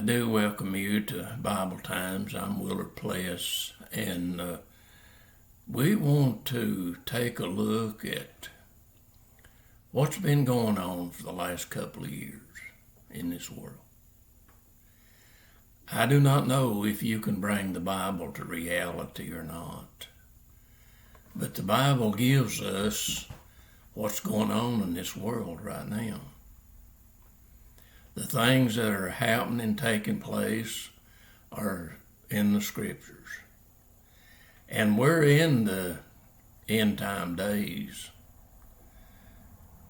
I do welcome you to Bible Times. I'm Willard Pless, and we want to take a look at what's been going on for the last couple of years in this world. I do not know if you can bring the Bible to reality or not, but the Bible gives us what's going on in this world right now. The things that are happening, taking place, are in the scriptures. And we're in the end time days.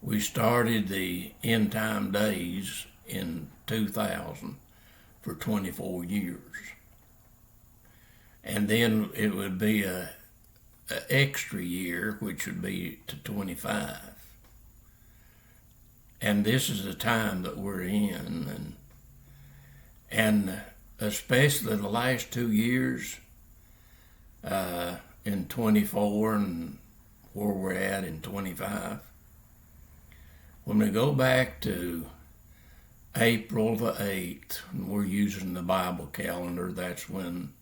We started the end time days in 2000 for 24 years. And then it would be a extra year, which would be to 25. And this is the time that we're in, and especially the last 2 years, in 24 and where we're at in 25. When we go back to April the 8th, and we're using the Bible calendar, that's when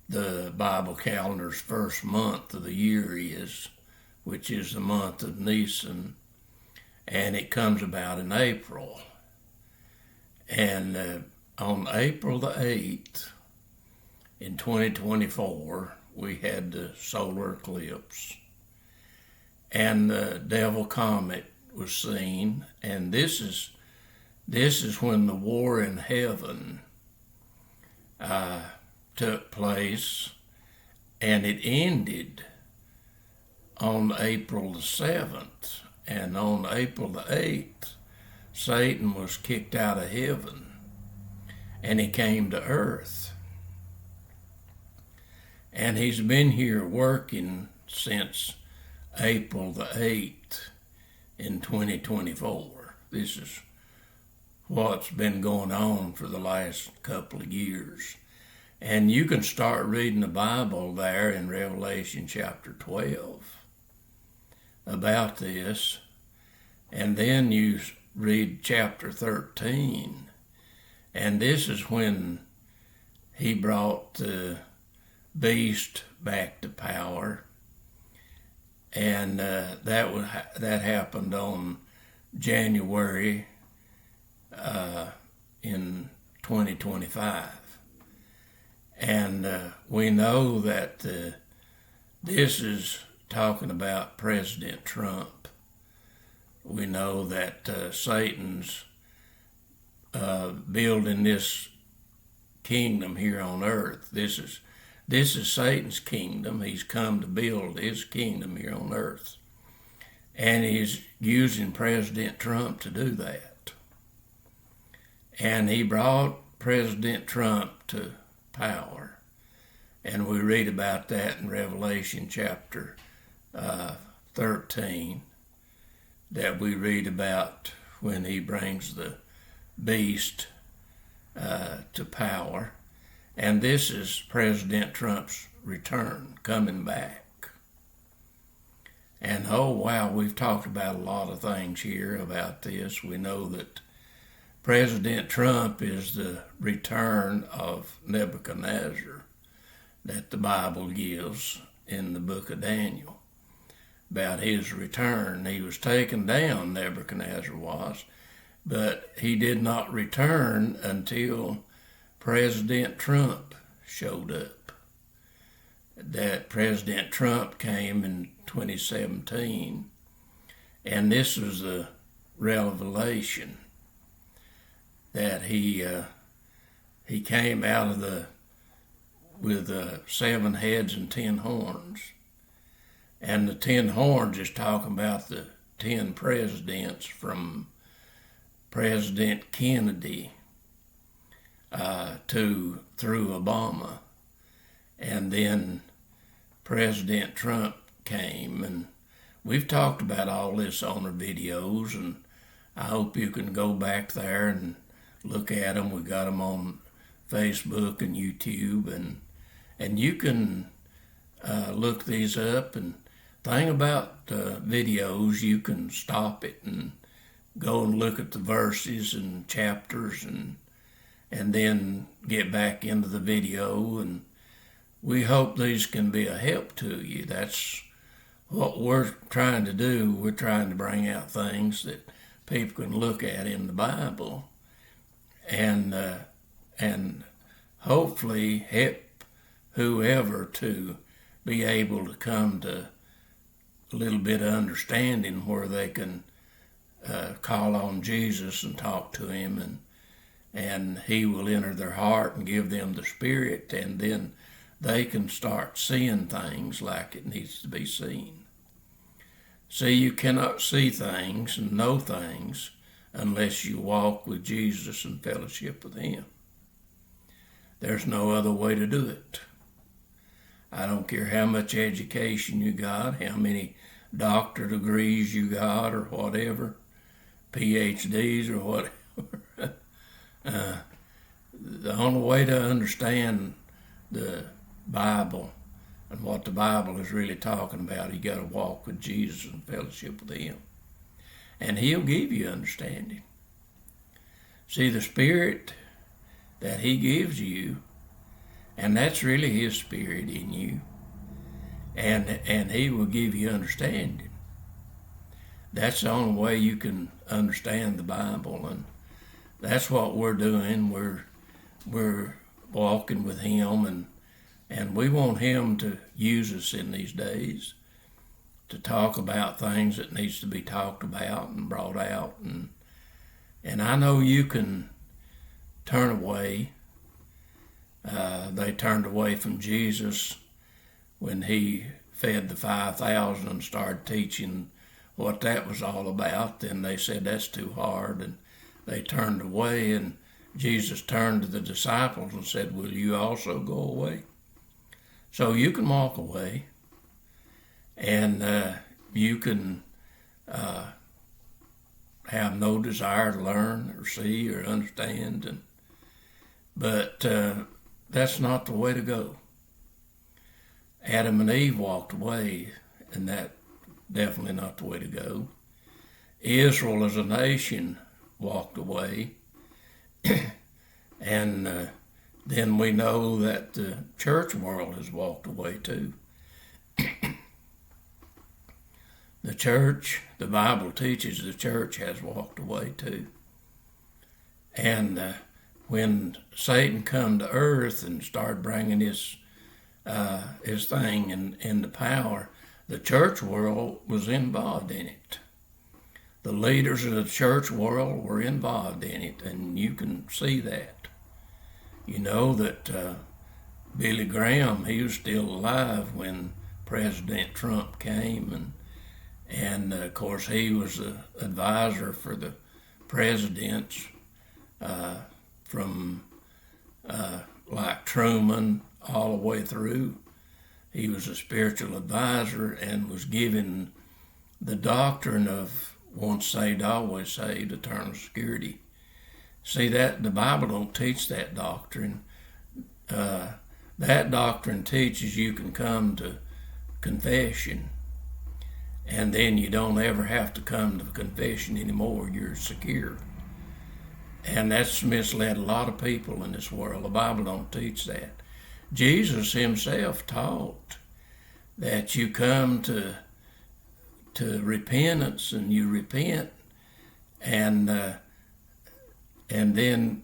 the Bible calendar's first month of the year is, which is the month of Nisan. And it comes about in April. And on April the 8th, in 2024, we had the solar eclipse. And the Devil Comet was seen. And this is when the war in heaven took place. And it ended on April the 7th. And on April the 8th, Satan was kicked out of heaven and he came to earth. And he's been here working since April the 8th in 2024. This is what's been going on for the last couple of years. And you can start reading the Bible there in Revelation chapter 12. About this, and then you read chapter 13, and this is when he brought the beast back to power, and that happened on January in 2025, and we know that this is talking about President Trump. We know that Satan's building this kingdom here on earth. This is Satan's kingdom. He's come to build his kingdom here on earth. And he's using President Trump to do that. And he brought President Trump to power. And we read about that in Revelation chapter 13, that we read about when he brings the beast to power. And this is President Trump's return, coming back. And oh wow, we've talked about a lot of things here about this. We know that President Trump is the return of Nebuchadnezzar that the Bible gives in the book of Daniel. About his return. He was taken down, Nebuchadnezzar was, but he did not return until President Trump showed up. That President Trump came in 2017, and this was the revelation that he came out of with 7 heads and 10 horns. And the 10 horns is talking about the 10 presidents from President Kennedy through Obama. And then President Trump came. And we've talked about all this on our videos, and I hope you can go back there and look at them. We got them on Facebook and YouTube, and you can look these up. And thing about videos, you can stop it and go and look at the verses and chapters and then get back into the video. And we hope these can be a help to you. That's what we're trying to do. We're trying to bring out things that people can look at in the Bible and hopefully help whoever to be able to come to a little bit of understanding where they can call on Jesus and talk to him, and he will enter their heart and give them the Spirit, and then they can start seeing things like it needs to be seen. See, you cannot see things and know things unless you walk with Jesus and fellowship with him. There's no other way to do it. I don't care how much education you got, how many doctor degrees you got or whatever, PhDs or whatever. The only way to understand the Bible and what the Bible is really talking about, you got to walk with Jesus and fellowship with him. And he'll give you understanding. See, the Spirit that he gives you, and that's really his Spirit in you, and he will give you understanding. That's the only way you can understand the Bible, and that's what we're doing. We're walking with him, and we want him to use us in these days to talk about things that needs to be talked about and brought out. And I know you can turn away. They turned away from Jesus when he fed the 5,000 and started teaching what that was all about. Then they said, that's too hard, and they turned away, and Jesus turned to the disciples and said, will you also go away? So you can walk away, and you can have no desire to learn or see or understand, but that's not the way to go. Adam and Eve walked away, and that's definitely not the way to go. Israel as a nation walked away, and then we know that the church world has walked away too. The church, the Bible teaches the church has walked away too. And when Satan come to earth and started bringing his thing into power, the church world was involved in it. The leaders of the church world were involved in it, and you can see that. You know that Billy Graham, he was still alive when President Trump came, and of course he was the advisor for the presidents from like Truman all the way through. He was a spiritual advisor and was given the doctrine of once saved, always saved, eternal security. See, that the Bible don't teach that doctrine. That doctrine teaches you can come to confession, and then you don't ever have to come to confession anymore. You're secure. And that's misled a lot of people in this world. The Bible don't teach that. Jesus himself taught that you come to repentance, and you repent, and then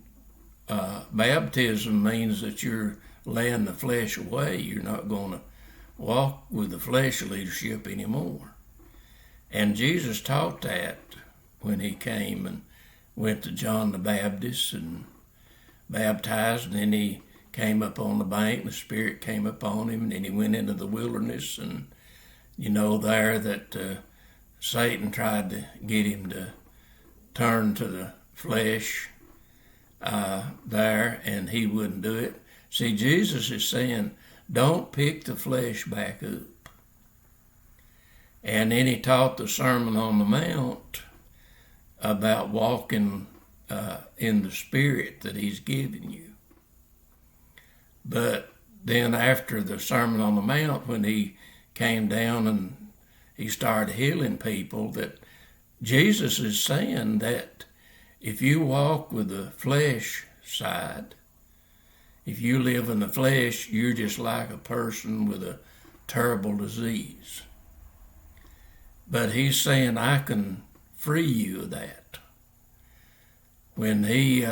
baptism means that you're laying the flesh away. You're not going to walk with the flesh leadership anymore. And Jesus taught that when he came and went to John the Baptist and baptized, and then he came up on the bank, and the Spirit came upon him, and then he went into the wilderness, and you know there that Satan tried to get him to turn to the flesh there, and he wouldn't do it. See, Jesus is saying, don't pick the flesh back up. And then he taught the Sermon on the Mount about walking in the Spirit that he's given you. But then after the Sermon on the Mount, when he came down and he started healing people, that Jesus is saying that if you walk with the flesh side. If you live in the flesh, you're just like a person with a terrible disease. But he's saying, I can free you of that. When he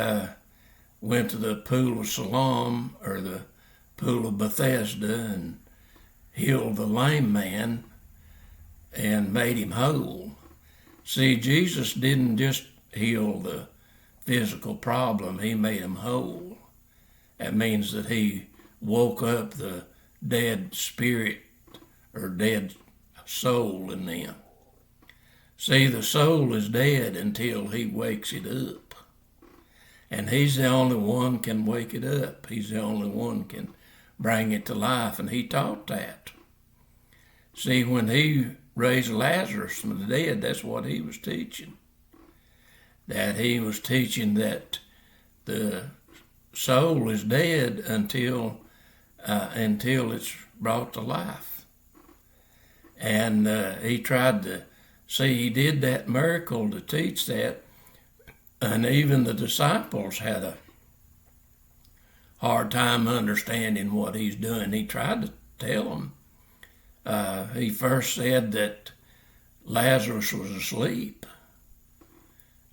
went to the pool of Siloam, or the pool of Bethesda, and healed the lame man and made him whole. See, Jesus didn't just heal the physical problem, he made him whole. That means that he woke up the dead spirit or dead soul in them. See, the soul is dead until he wakes it up. And he's the only one can wake it up. He's the only one can bring it to life, and he taught that. See, when he raised Lazarus from the dead, that's what he was teaching. That he was teaching that the soul is dead until it's brought to life. And he tried to, see, he did that miracle to teach that, and even the disciples had a hard time understanding what he's doing. He tried to tell them. He first said that Lazarus was asleep.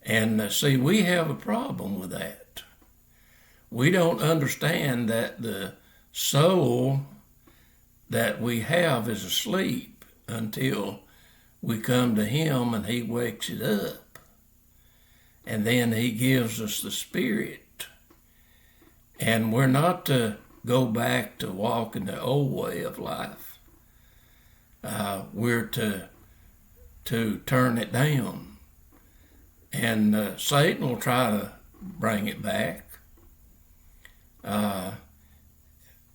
And see, we have a problem with that. We don't understand that the soul that we have is asleep until we come to him and he wakes it up. And then he gives us the spirit. And we're not to go back to walking the old way of life. We're to turn it down. And Satan will try to bring it back.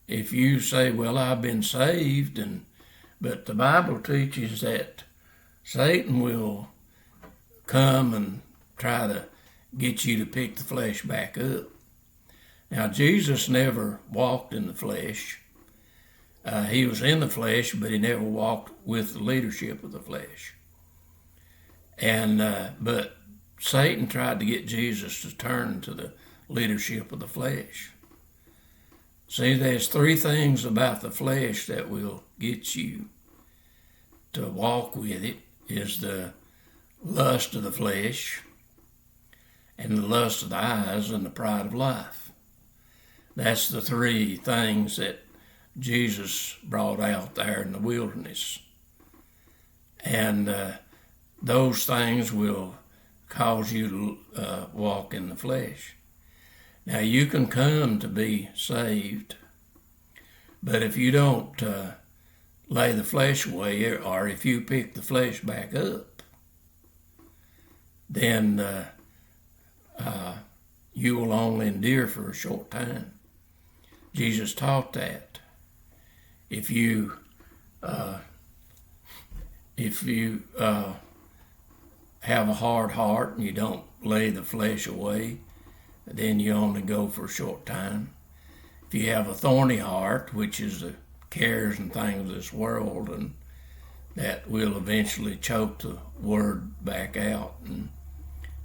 If you say, well, I've been saved, but the Bible teaches that Satan will come and try to get you to pick the flesh back up. Now, Jesus never walked in the flesh. He was in the flesh, but he never walked with the leadership of the flesh. And but Satan tried to get Jesus to turn to the leadership of the flesh. See, there's three things about the flesh that will get you to walk with it. Is the lust of the flesh, and the lust of the eyes, and the pride of life. That's the three things that Jesus brought out there in the wilderness. And those things will cause you to walk in the flesh. Now, you can come to be saved, but if you don't lay the flesh away, or if you pick the flesh back up, then you will only endure for a short time. Jesus taught that. If you have a hard heart and you don't lay the flesh away, then you only go for a short time. If you have a thorny heart, which is the cares and things of this world, and that will eventually choke the word back out, and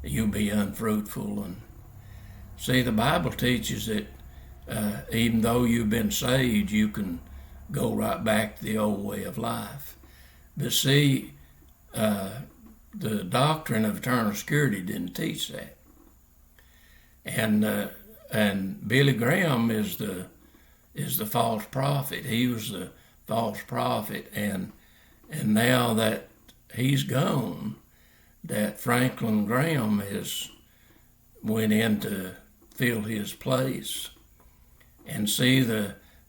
you'll be unfruitful. And see, the Bible teaches that even though you've been saved, you can go right back to the old way of life. But see, the doctrine of eternal security didn't teach that. And Billy Graham is the false prophet. He was the false prophet, and now that he's gone, that Franklin Graham has went in to fill his place. And see,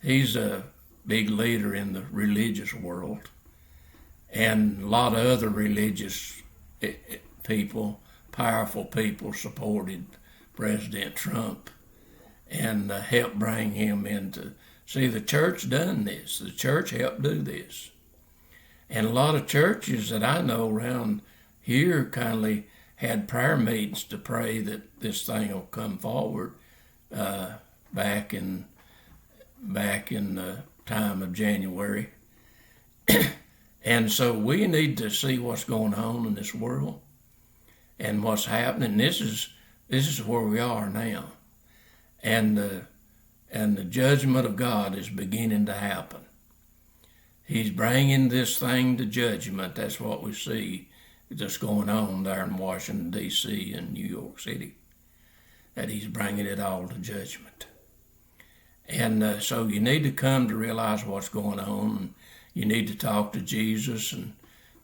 he's a big leader in the religious world, and a lot of other religious people, powerful people, supported President Trump and helped bring him into. See, the church done this. The church helped do this. And a lot of churches that I know around here kindly had prayer meetings to pray that this thing will come forward back in the time of January. And so we need to see what's going on in this world and what's happening. This is where we are now. and the judgment of God is beginning to happen. He's bringing this thing to judgment. That's what we see that's going on there in Washington, D.C. and New York City, that he's bringing it all to judgment. And so you need to come to realize what's going on. And you need to talk to Jesus and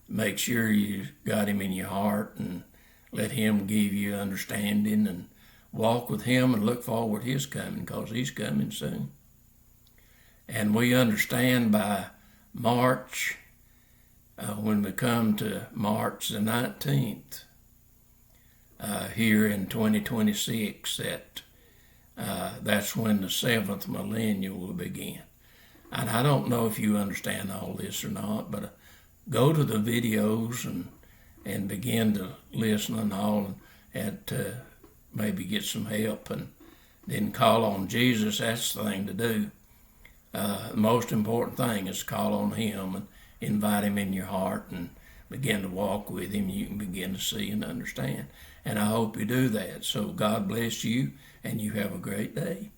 make sure you got him in your heart and let him give you understanding and walk with him and look forward to his coming, because he's coming soon. And we understand by March, when we come to March the 19th, here in 2026, that that's when the seventh millennium will begin. And I don't know if you understand all this or not, but go to the videos and begin to listen and all, and to maybe get some help, and then call on Jesus. That's the thing to do. The most important thing is call on him and invite him in your heart and begin to walk with him. You can begin to see and understand. And I hope you do that. So God bless you, and you have a great day.